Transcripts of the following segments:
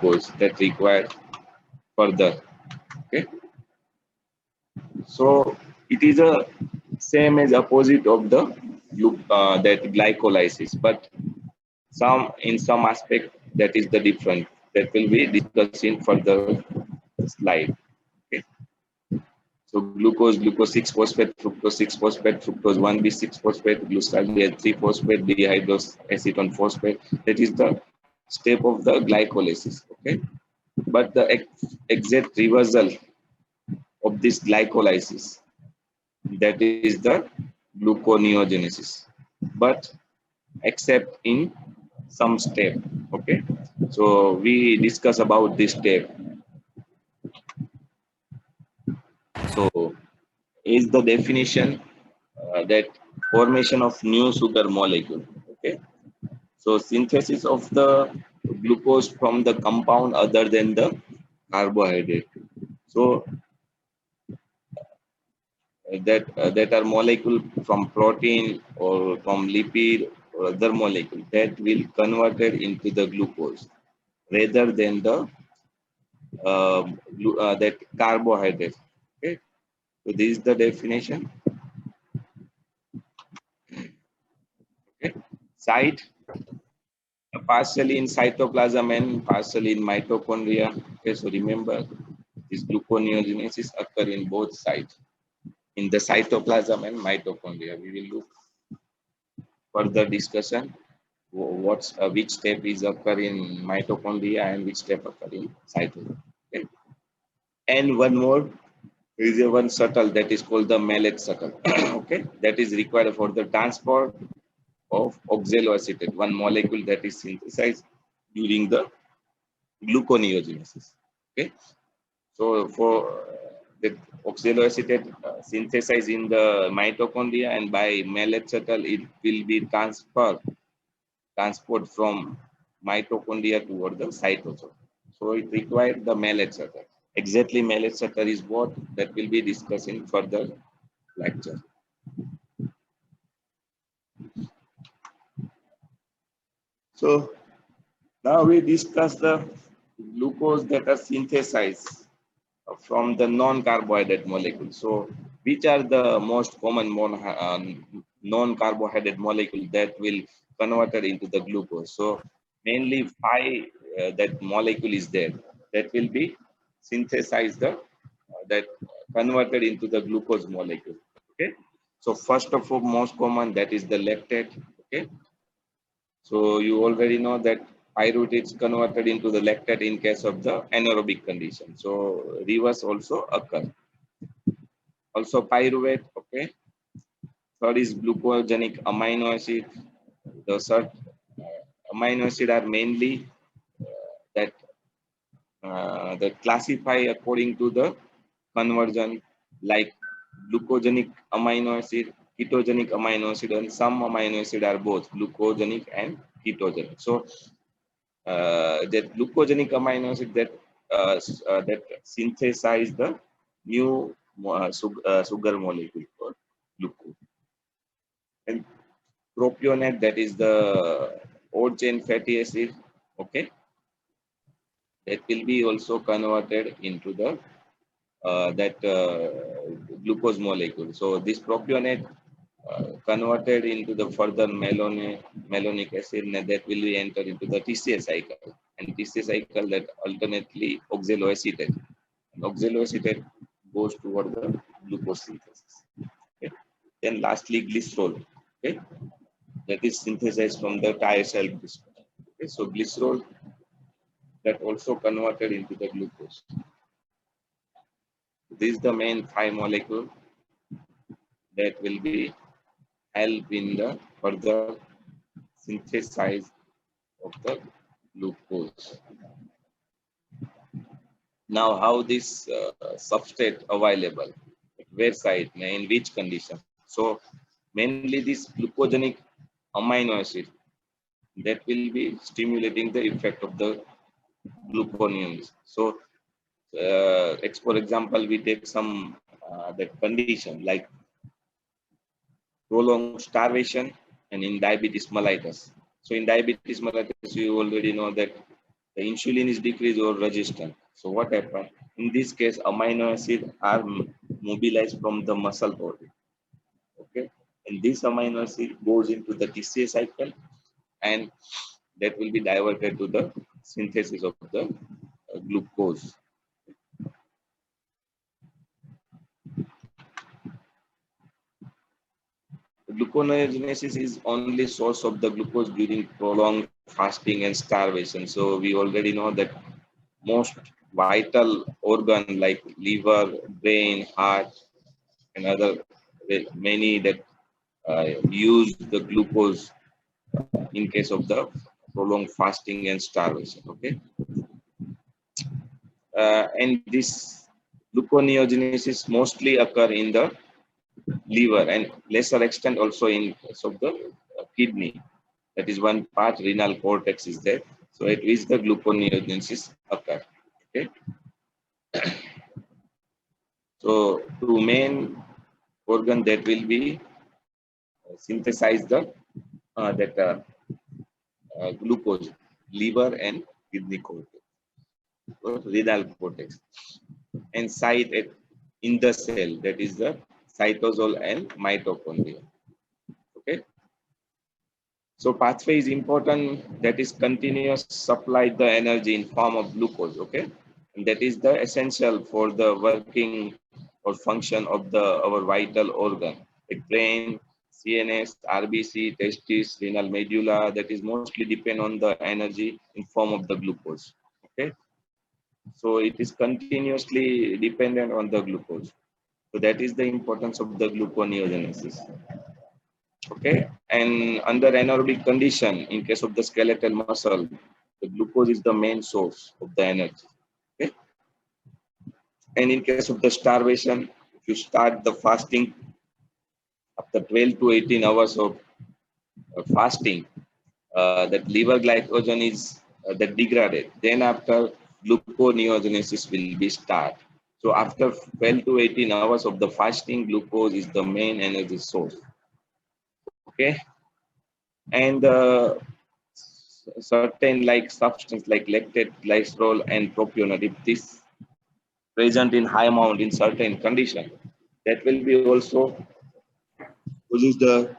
glucose that required further. Okay, so it is a same as opposite of the that glycolysis, but some in some aspect that is the different that will be discussed in further slide. Okay, so glucose 6 phosphate, fructose 6 phosphate, fructose 1b6 phosphate, glucosidase 3 phosphate, dehydroacetone phosphate. That is the step of the glycolysis. Okay, but the exact reversal of this glycolysis, that is the gluconeogenesis, but except in some step. Okay, so we discuss about this step. So is the definition that formation of new sugar molecule. Okay, so synthesis of the glucose from the compound other than the carbohydrate. So that are molecule from protein or from lipid or other molecule that will converted into the glucose rather than the that carbohydrate. Okay, so this is the definition. Okay, site partially in cytoplasm and partially in mitochondria. Okay, so remember this gluconeogenesis occur in both sides, in the cytoplasm and mitochondria. We will look further discussion what's which step is occur in mitochondria and which step occur in cytoplasm. Okay. And one more is a one shuttle that is called the mallet shuttle. Okay, that is required for the transport of oxaloacetate, one molecule that is synthesized during the gluconeogenesis. Okay, so for the oxaloacetate synthesized in the mitochondria, and by mallet shuttle it will be transport from mitochondria toward the cytosol. So it required the mallet shuttle. Exactly mallet shuttle is what that will be discussed in further lecture. So now we discuss the glucose that are synthesized from the non-carbohydrate molecule. So which are the most common non-carbohydrate molecule that will converted into the glucose? So mainly five that molecule is there that will be synthesized that converted into the glucose molecule. Okay. So first of all, most common that is the lactate. Okay. So you already know that pyruvate is converted into the lactate in case of the anaerobic condition. So reverse also occur. Also pyruvate, okay. Third is glucogenic amino acid. The third amino acid are mainly that that classify according to the conversion, like glucogenic amino acid, ketogenic amino acid, and some amino acid are both glucogenic and ketogenic. So that glucogenic amino acid that synthesize the new sugar molecule for glucose. And propionate, that is the odd chain fatty acid. Okay, that will be also converted into the that glucose molecule. So this propionate converted into the further malonic acid, and that will be enter into the TCA cycle, and TCA cycle that alternately oxaloacetate, and oxaloacetate goes toward the glucose synthesis. Okay. Then lastly glycerol, okay, that is synthesized from the triacyl glycerol. Okay. So glycerol that also converted into the glucose. This is the main five molecule that will be help in the further synthesis of the glucose. Now, how this substrate available, where site, in which condition? So, mainly this glucogenic amino acid that will be stimulating the effect of the gluconeogenesis. So, for example, we take some that condition like prolonged starvation and in diabetes mellitus. So, in diabetes mellitus, you already know that the insulin is decreased or resistant. So what happens? In this case, amino acids are mobilized from the muscle body. Okay, and this amino acid goes into the TCA cycle, and that will be diverted to the synthesis of the glucose. Gluconeogenesis is only source of the glucose during prolonged fasting and starvation. So we already know that most vital organ like liver, brain, heart, and other many that use the glucose in case of the prolonged fasting and starvation. Okay, and this gluconeogenesis mostly occur in the liver and lesser extent also in case of the kidney. That is one part, renal cortex is there. So at which the gluconeogenesis occur. Okay. So two main organ that will be synthesize the glucose, liver and kidney cortex, or renal cortex, and site in the cell, that is the cytosol and mitochondria. Okay. So pathway is important, that is continuous supply the energy in form of glucose, okay? And that is the essential for the working or function of the our vital organ, like brain, CNS, RBC, testis, renal medulla, that is mostly depend on the energy in form of the glucose, okay? So it is continuously dependent on the glucose. So that is the importance of the gluconeogenesis. Okay, and under anaerobic condition, in case of the skeletal muscle, the glucose is the main source of the energy. Okay, and in case of the starvation, if you start the fasting after 12 to 18 hours of fasting, that liver glycogen is that degraded. Then after gluconeogenesis will be start. So after 12 to 18 hours of the fasting, glucose is the main energy source. Okay, and certain like substance like lactate, glycerol, and propionate, if this present in high amount in certain condition, that will be also produce the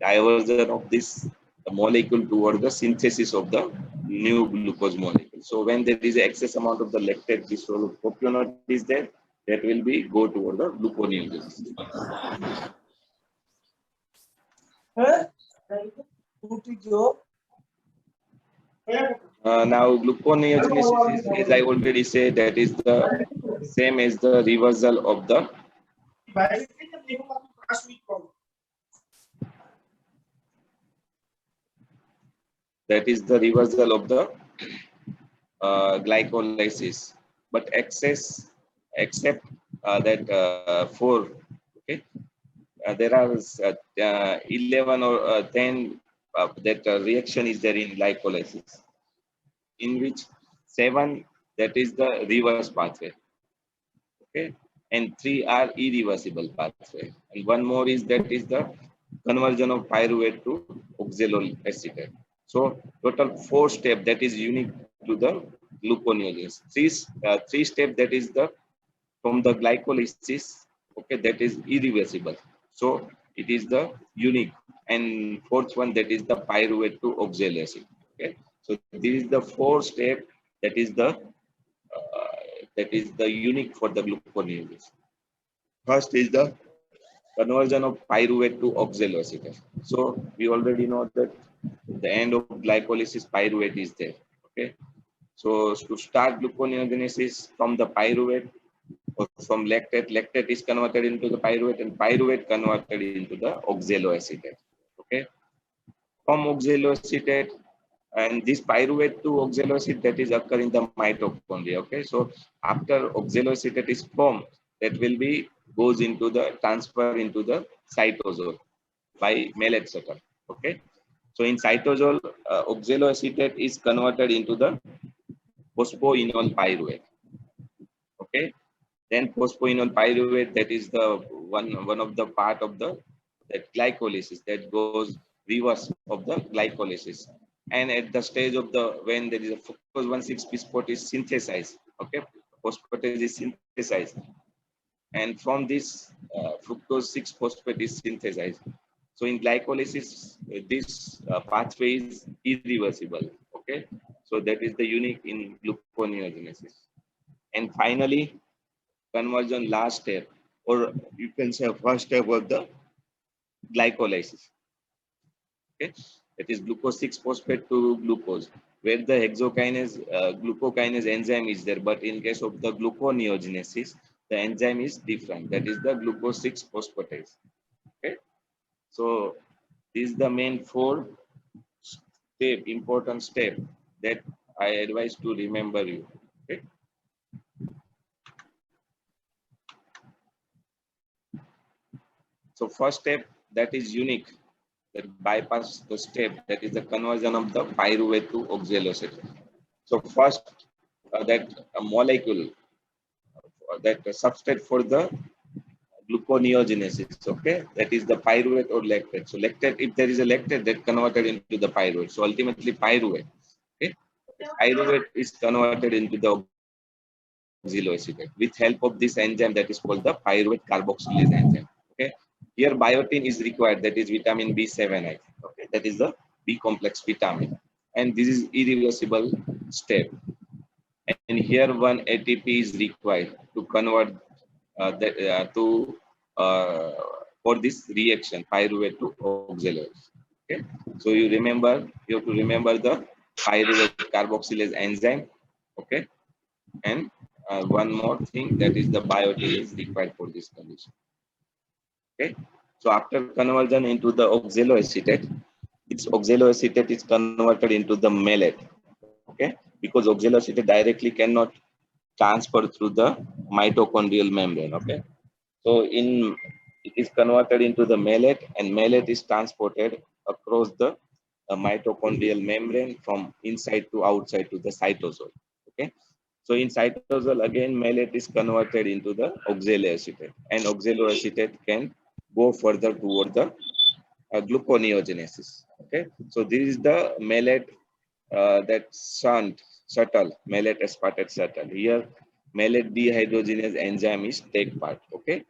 diversion of this molecule toward the synthesis of the new glucose molecule. So when there is excess amount of the lactate, glycerol, propionate is there, that will be go toward the gluconeogenesis. Now gluconeogenesis is, as I already said, that is the same as the reversal of the glycolysis, but excess except that four, okay, there are 11 or 10 that reaction is there in glycolysis, in which 7 that is the reverse pathway, okay, and 3 are irreversible pathway, and one more is that is the conversion of pyruvate to oxaloacetate. So total 4 step that is unique to the gluconeogenesis. Three step that is the from the glycolysis, okay, that is irreversible. So it is the unique, and fourth one that is the pyruvate to oxaloacetate. Okay, so this is the 4 step that is the unique for the gluconeogenesis. First is the conversion of pyruvate to oxaloacetate. So we already know that the end of glycolysis pyruvate is there. Okay, so to start gluconeogenesis from the pyruvate or from lactate, lactate is converted into the pyruvate, and pyruvate converted into the oxaloacetate. Okay, from oxaloacetate, and this pyruvate to oxaloacetate that is occur in the mitochondria. Okay, so after oxaloacetate is formed, that will be goes into the transfer into the cytosol by Maillard cycle. Okay, so in cytosol, oxaloacetate is converted into the phosphoenol pyruvate. Okay, then phosphoenol pyruvate, that is the one of the part of the that glycolysis that goes reverse of the glycolysis. and at the stage of the when there is a fructose 1,6 bisphosphate is synthesized. Okay, phosphatase is synthesized, and from this fructose 6 phosphate is synthesized. So in glycolysis, this pathway is irreversible. Okay, so that is the unique in gluconeogenesis. And finally, conversion last step, or you can say first step of the glycolysis. Okay, it is glucose 6 phosphate to glucose, where the hexokinase glucokinase enzyme is there, but in case of the gluconeogenesis, the enzyme is different. That is the glucose 6 phosphatase. Okay, so this is the main four important step that I advise to remember you. Okay. So first step, that is unique, that bypass the step, that is the conversion of the pyruvate to oxaloacetate. So first, that molecule, that substrate for the gluconeogenesis, okay, that is the pyruvate or lactate. So lactate, if there is a lactate, that converted into the pyruvate. So ultimately pyruvate, okay, pyruvate is converted into the oxaloacetate with help of this enzyme that is called the pyruvate carboxylase enzyme. Okay, here biotin is required, that is vitamin B7, okay, that is the B complex vitamin, and this is irreversible step. And here one ATP is required to convert that to uh, for this reaction pyruvate to oxalose. Okay, so you have to remember the pyruvate carboxylase enzyme. Okay, and one more thing, that is the biotin is required for this condition. Okay, so after conversion into the oxaloacetate, its oxaloacetate is converted into the malate. Okay, because oxaloacetate directly cannot transfer through the mitochondrial membrane. Okay, so it is converted into the malate, and malate is transported across the mitochondrial membrane from inside to outside to the cytosol. Okay, so in cytosol again malate is converted into the oxaloacetate, and oxaloacetate can go further toward the gluconeogenesis. Okay, so this is the malate, that shuttle, malate aspartate shuttle. Here, malate dehydrogenase enzyme is take part. Okay,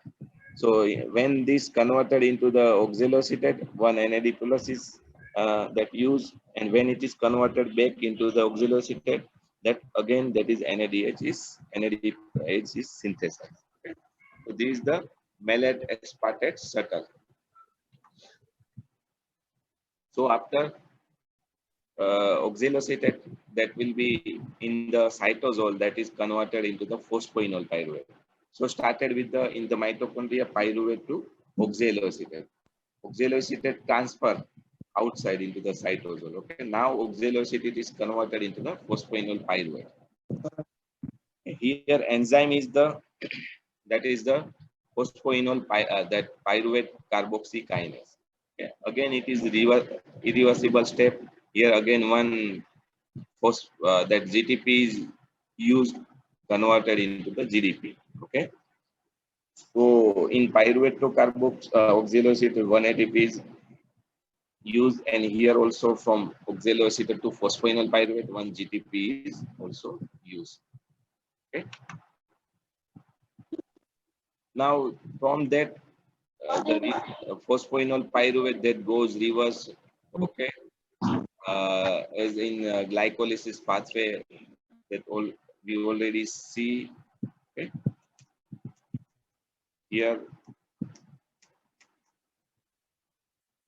so when this converted into the oxaloacetate, one NAD plus is that used, and when it is converted back into the oxaloacetate, that again that is NADH is synthesized. Okay, so this is the malate aspartate shuttle. So after oxaloacetate, that will be in the cytosol, that is converted into the phosphoenol pyruvate. So started with the in the mitochondria pyruvate to oxaloacetate. Oxaloacetate transfer outside into the cytosol. Okay, now oxaloacetate is converted into the phosphoenol pyruvate. Here enzyme is the that is the phosphoenol that pyruvate carboxykinase. Okay. Again, it is irreversible step. Here again, one that GTP is used, converted into the GDP. Okay. So in pyruvate to carbox oxaloacetate, one ATP is used, and here also from oxaloacetate to phosphoenol pyruvate, one GTP is also used. Okay. Now from that, the phosphoenol pyruvate that goes reverse. Okay, as in glycolysis pathway that all we already see. Okay, here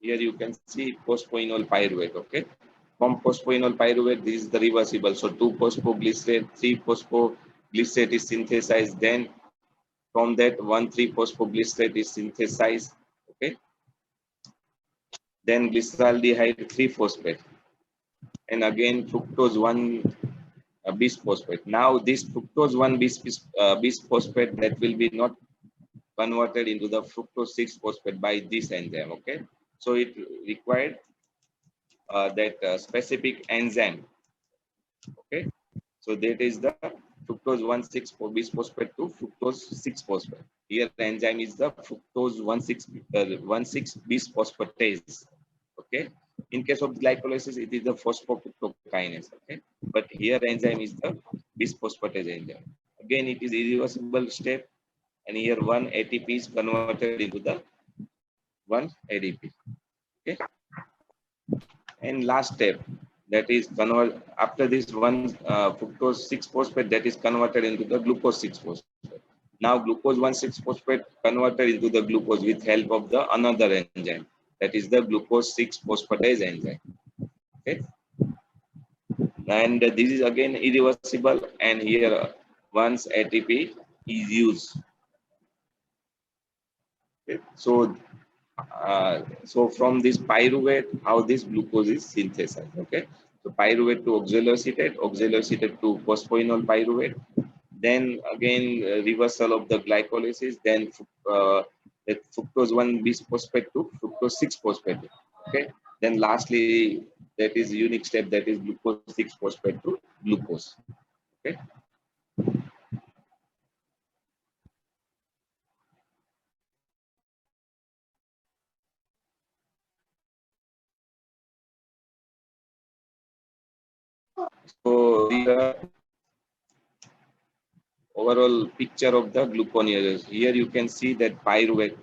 you can see phosphoenol pyruvate. Okay, from phosphoenol pyruvate, this is the reversible. So 2-phosphoglycerate, 3-phosphoglycerate is synthesized. Then from that 1,3-phosphoglycerate is synthesized. Okay, then glyceraldehyde 3-phosphate, and again fructose 1 bisphosphate. Now this fructose 1 bisphosphate, that will be not converted into the fructose 6 phosphate by this enzyme. Okay, so it required that specific enzyme. Okay, so that is the fructose 1,6 bisphosphate to fructose 6 phosphate. Here the enzyme is the fructose 1,6 bisphosphotase. Okay, In case of glycolysis, it is the phosphofructokinase. Okay, but here enzyme is the bisphosphatase enzyme. Again, it is irreversible step, and here one ATP is converted into the one ADP. Okay, and last step, that is convert after this one fructose 6-phosphate, that is converted into the glucose 6-phosphate. Now glucose 1,6-phosphate converted into the glucose with help of the another enzyme, that is the glucose 6-phosphatase enzyme. Okay, and this is again irreversible, and here once ATP is used. Okay. So from this pyruvate, how this glucose is synthesized. Okay, so pyruvate to oxaloacetate, oxaloacetate to phosphoenol pyruvate, then again reversal of the glycolysis, then that fructose 1 bisphosphate to fructose 6-phosphate. Okay, then lastly that is unique step, that is glucose 6-phosphate to glucose. Okay. So the overall picture of the gluconeogenesis. Here you can see that pyruvate.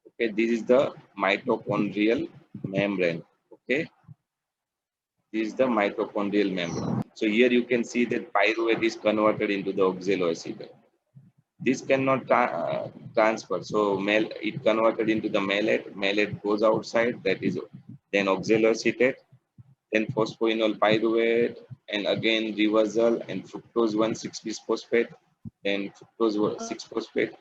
Okay, this is the mitochondrial membrane. Okay, this is the mitochondrial membrane. So here you can see that pyruvate is converted into the oxaloacetate. This cannot transfer. So it converted into the malate. Malate goes outside. That is then oxaloacetate, then phosphoenol pyruvate, and again reversal and fructose 1,6-bisphosphate, then fructose 6-phosphate,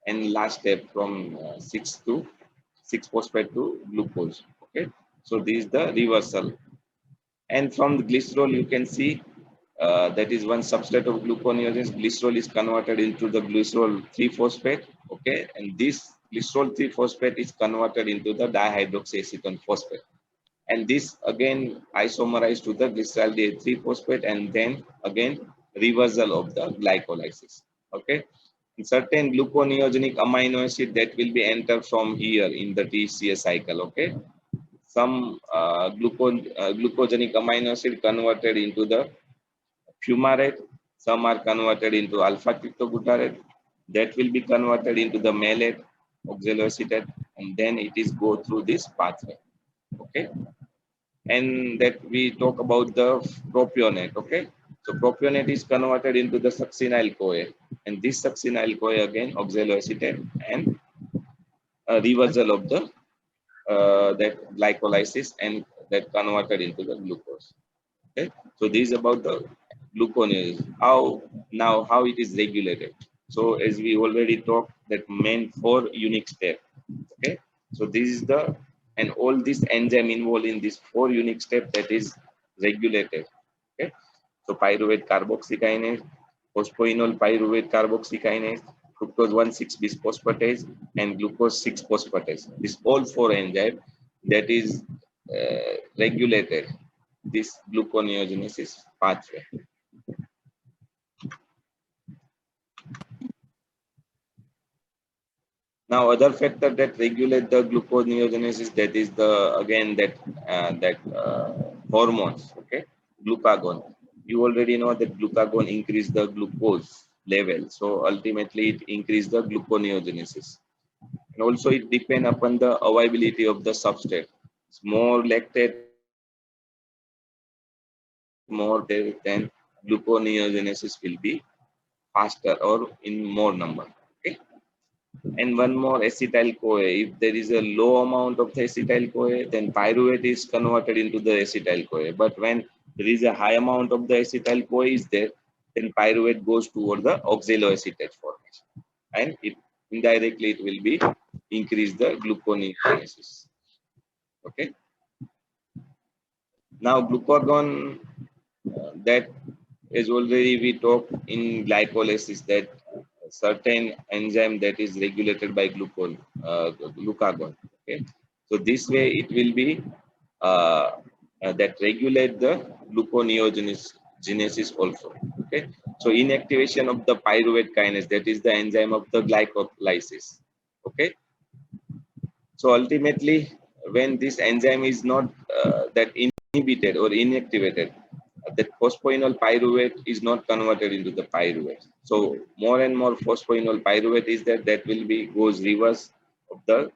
and last step from 6-phosphate to glucose. Okay, so this is the reversal. And from the glycerol, you can see that is one substrate of gluconeogenesis. Glycerol is converted into the glycerol 3-phosphate. Okay, and this glycerol 3-phosphate is converted into the dihydroxyacetone phosphate. And this again isomerized to the glyceraldehyde 3-phosphate, and then again reversal of the glycolysis. Okay, and certain gluconeogenic amino acid that will be entered from here in the TCA cycle. Okay, some glucogenic amino acid converted into the fumarate, some are converted into alpha ketoglutarate, that will be converted into the malate, oxaloacetate, and then it is go through this pathway. Okay, and that we talk about the propionate. Okay, so propionate is converted into the succinyl CoA, and this succinyl CoA again oxaloacetate and reversal of the that glycolysis, and that converted into the glucose. Okay, so this is about the gluconeogenesis. How it is regulated. So as we already talked, that main 4 unique steps. Okay, so this is the, and all this enzyme involved in this 4 unique step that is regulated. Okay, so pyruvate carboxykinase, phosphoenol pyruvate carboxykinase, fructose 1,6-bisphosphatase, and glucose 6-phosphatase. This all 4 enzyme that is regulated this gluconeogenesis pathway. Now other factor that regulate the gluconeogenesis, that is the again that hormones. Okay, glucagon. You already know that glucagon increase the glucose level, so ultimately it increase the gluconeogenesis. And also it depend upon the availability of the substrate. It's more lactate, more there, then gluconeogenesis will be faster or in more number. Okay, and one more acetyl CoA. If there is a low amount of the acetyl CoA, then pyruvate is converted into the acetyl CoA. But when there is a high amount of the acetyl CoA is there, then pyruvate goes toward the oxaloacetate formation, and it indirectly it will be increase the gluconeogenesis. Okay. Now glucagon, that is already we talked in glycolysis, that certain enzyme that is regulated by glucagon. Okay, so this way it will be that regulate the gluconeogenesis also. Okay, so inactivation of the pyruvate kinase, that is the enzyme of the glycolysis. Okay, so ultimately when this enzyme is not that inhibited or inactivated, that phosphoenol pyruvate is not converted into the pyruvate. So more and more phosphoenol pyruvate is there, that will be goes reverse of the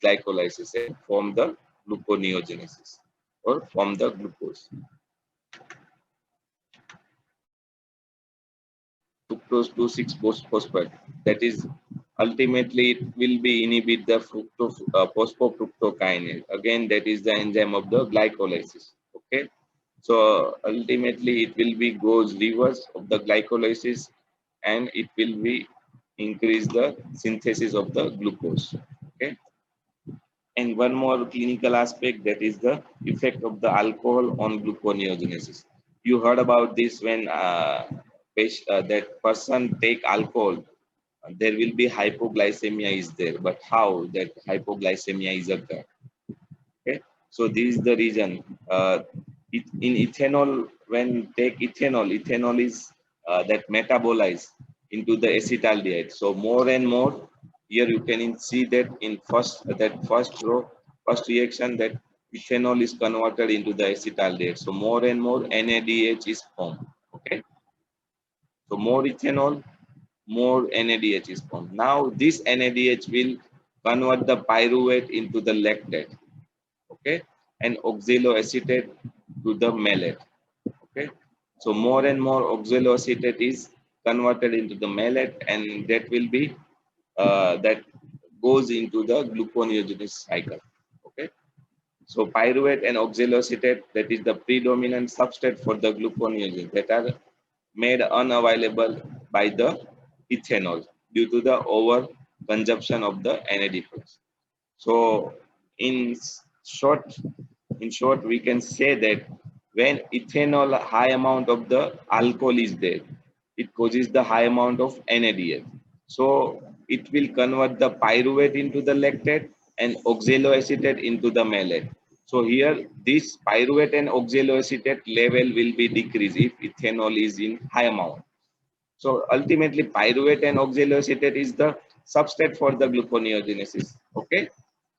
glycolysis and form the gluconeogenesis or form the glucose. Fructose 2,6-phosphate, that is ultimately it will be inhibit the fructose phosphofructokinase. Again, that is the enzyme of the glycolysis. Okay, so ultimately it will be goes reverse of the glycolysis and it will be increase the synthesis of the glucose. Okay, and one more clinical aspect, that is the effect of the alcohol on gluconeogenesis. You heard about this when that person take alcohol, there will be hypoglycemia is there. But how that hypoglycemia is occur? Okay, so this is the reason. In ethanol, when take ethanol, ethanol is that metabolized into the acetaldehyde. So more and more, here you can see that in first row, first reaction, that ethanol is converted into the acetaldehyde. So more and more NADH is formed. Okay, so more ethanol, more NADH is formed. Now this NADH will convert the pyruvate into the lactate, okay, and oxaloacetate to the malate. Okay, so more and more oxaloacetate is converted into the malate, and that will be that goes into the gluconeogenesis cycle. Okay, so pyruvate and oxaloacetate, that is the predominant substrate for the gluconeogenesis, that are made unavailable by the ethanol due to the over consumption of the NAD+. So in short, we can say that when ethanol high amount of the alcohol is there, it causes the high amount of NADH. So it will convert the pyruvate into the lactate and oxaloacetate into the malate. So here this pyruvate and oxaloacetate level will be decreased if ethanol is in high amount. So ultimately pyruvate and oxaloacetate is the substrate for the gluconeogenesis. Okay.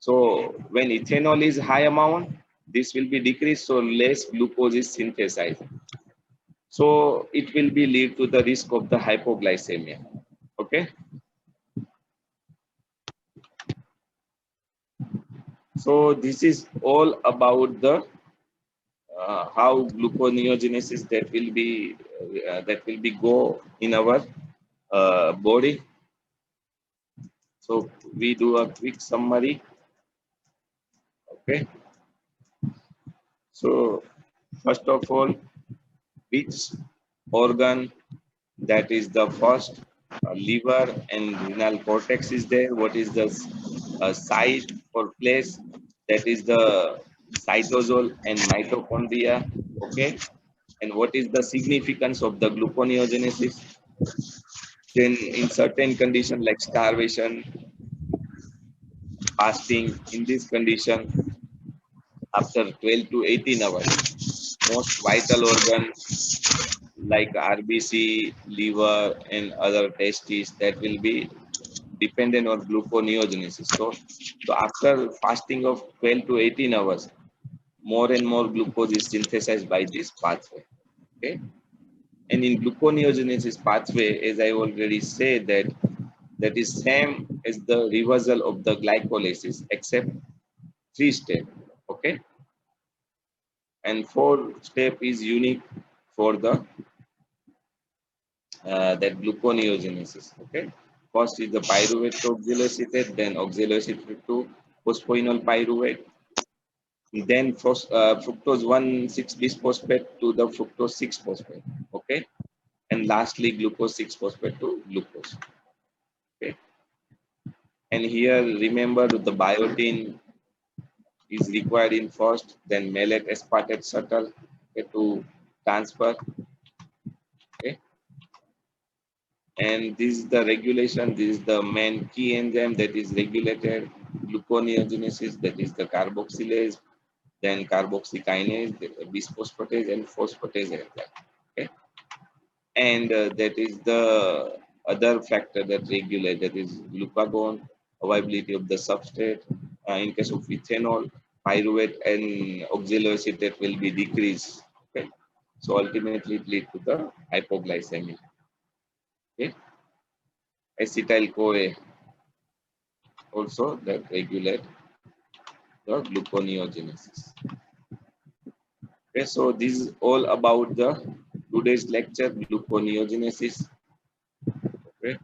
So when ethanol is high amount, this will be decreased, so less glucose is synthesized. So it will be lead to the risk of the hypoglycemia. Okay. So this is all about the how gluconeogenesis that will be go in our body. So we do a quick summary. Okay. So first of all, which organ, that is the first liver and renal cortex is there? What is the site or place? That is the cytosol and mitochondria. Okay, and what is the significance of the gluconeogenesis? Then in certain condition like starvation, fasting, in this condition, after 12 to 18 hours, most vital organ like RBC, liver, and other testes, that will be dependent on gluconeogenesis. So after fasting of 12 to 18 hours, more and more glucose is synthesized by this pathway. Okay, and in gluconeogenesis pathway, as I already said, that is same as the reversal of the glycolysis, except 3 steps. Okay, and 4 step is unique for the that gluconeogenesis. Okay, first is the pyruvate to oxaloacetate, then oxaloacetate to phosphoenol pyruvate, then fructose 1,6-bisphosphate to the fructose 6-phosphate. Okay, and lastly glucose 6-phosphate to glucose. Okay, and here remember the biotin is required in first, then malate aspartate shuttle, okay, to transfer. Okay, and this is the regulation. This is the main key enzyme that is regulated gluconeogenesis, that is the carboxylase, then carboxykinase, the bisphosphatase, and phosphatase enzyme. Okay, and that is the other factor that regulate, that is glucagon, availability of the substrate, In case of ethanol, pyruvate and oxaloacetate will be decreased. Okay, so ultimately it lead to the hypoglycemia. Okay, acetyl CoA also that regulate the gluconeogenesis. Okay, so this is all about the today's lecture, gluconeogenesis. Okay,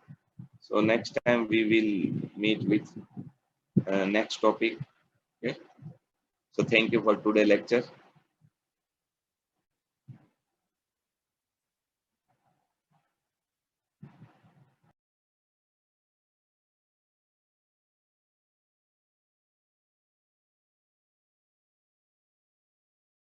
so next time we will meet with next topic. Okay, so thank you for today lecture.